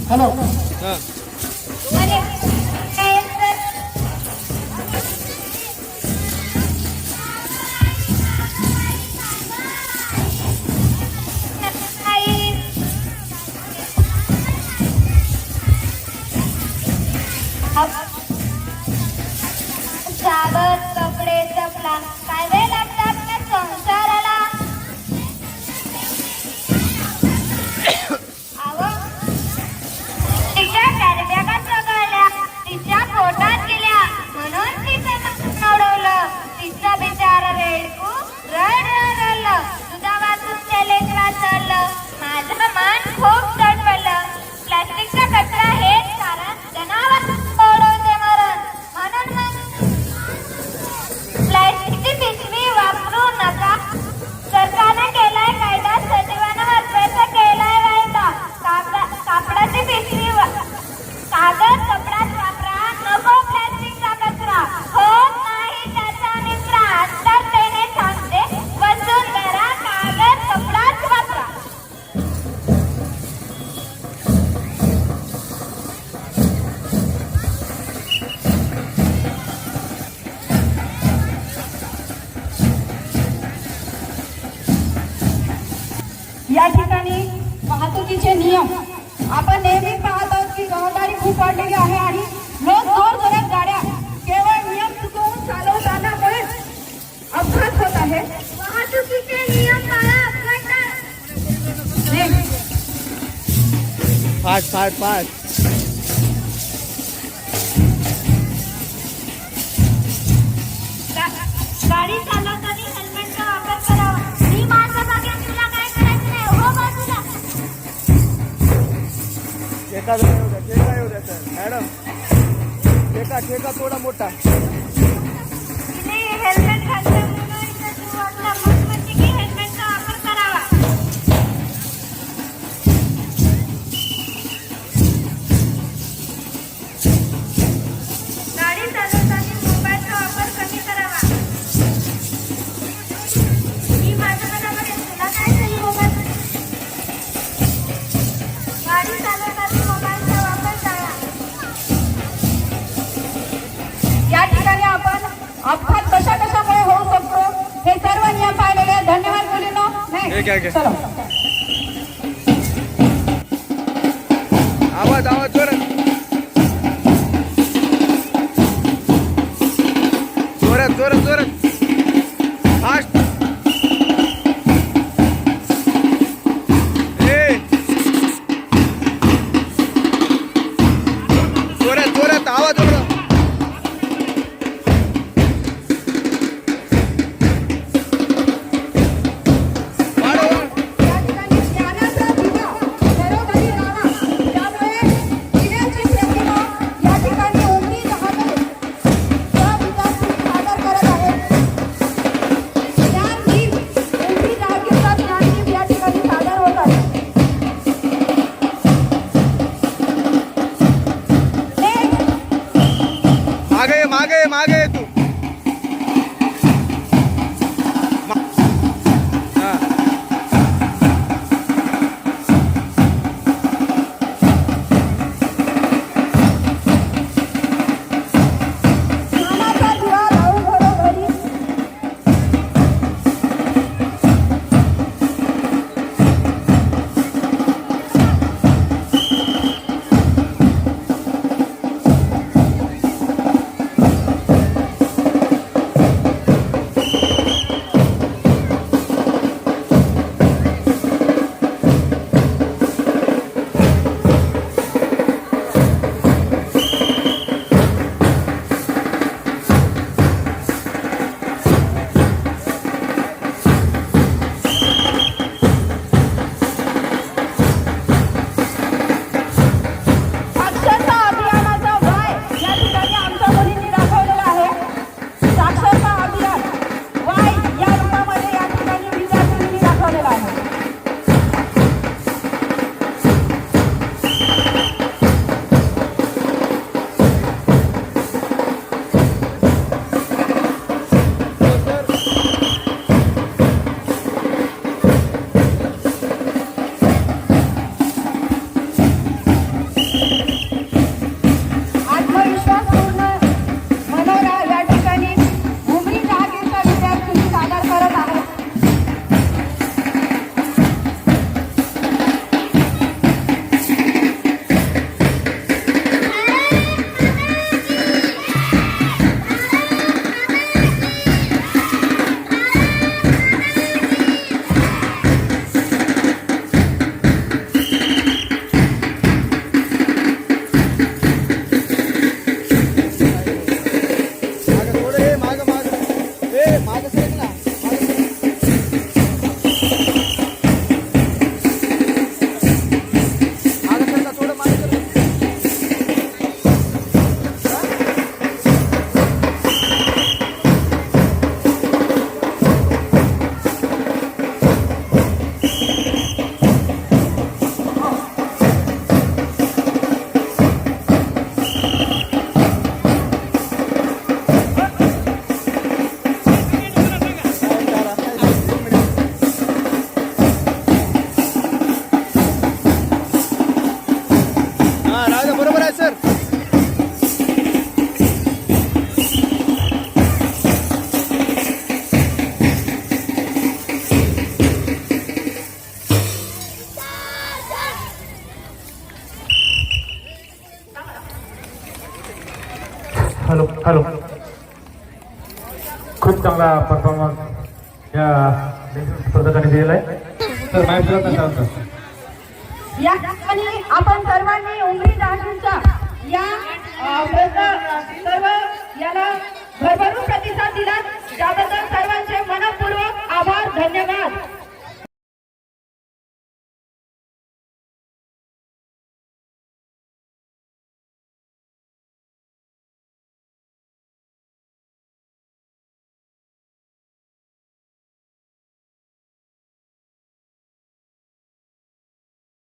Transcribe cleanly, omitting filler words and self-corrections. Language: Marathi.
हॅलो साबण कपडे चपला काय वेळ लागतात ना संसाराला. तिच्या गरब्यागा चघळल्या, तिच्या पोटात गेल्या म्हणून तिचं उडवलं. तिचं बिचार रेडकू रड रडलं. तुझा वाचून लेकरा चढलं. माझं मन खूप तडफडलं. प्लास्टिकचा कचरा हेच कारण जनावर ओढवते मरण. म्हणून प्लास्टिकची पिशवी वापरू नका. सरकारने केलाय कायदा, सचिवानं वाचवायचा केलाय वायदा. कापडाची पिशवी कागद कपडाच वापरा, नको प्लास्टिकचा कचरा. होत नाही त्याचा निचरा. तर त्याने सांगते वसुंधरा कागद कपडाच वापरा. या ठिकाणी वाहतुकीचे नियम आपण नेहमी पाहत आहोत की रहदारी खूप वाढलेली आहे आणि लोक जोर जोरात गाड्या केवळ नियम चुकवून चालवतानामुळे अपघात होत आहे. वाहतुकीचे नियम पाळा, अपघात टाळा. फाट फाट फाट. गाडी चालवताना हेल्मेटचा वापर करावा. मी माझं बघेन, तुला काय करायचं नाही. हो बाजूला. ठेका येऊ द्या, ठेका येऊ द्या सर. मॅडम ठेका ठेका थोडा मोठा. तिने हेल्मेट घातलं म्हणून इथं जीव वाचला. मग म्हणते की हेल्मेटचा वापर करावा. गाडी चालवताना मोबाईलचा वापर कमी करावा. मी माझं बघेन, तुला काय झाली मोबाईल. गाडी चालवताना मोबाईलचा वापर टाळा. या ठिकाणी आपण अपघात कशा कशामुळे होऊ शकतो हे सर्व नियम पाहिलेले आहेत. धन्यवाद मुलींनो. हे घ्या, घ्या. चलो आवाज आवाज जोरात जोरात जोरात जोरात. फास्ट. जोरात जोरात आवाज जोरात. वाढव. हॅलो हॅलो खूप चांगला परफॉर्मन्स या स्पर्धकांनी दिलेला आहे. तर माझ्या या ठिकाणी आपण सर्वांनी उमरी जासूंचा या सर्व याला भरभरून प्रतिसाद दिला त्याबद्दल सर्वांचे मनपूर्वक आभार धन्यवाद.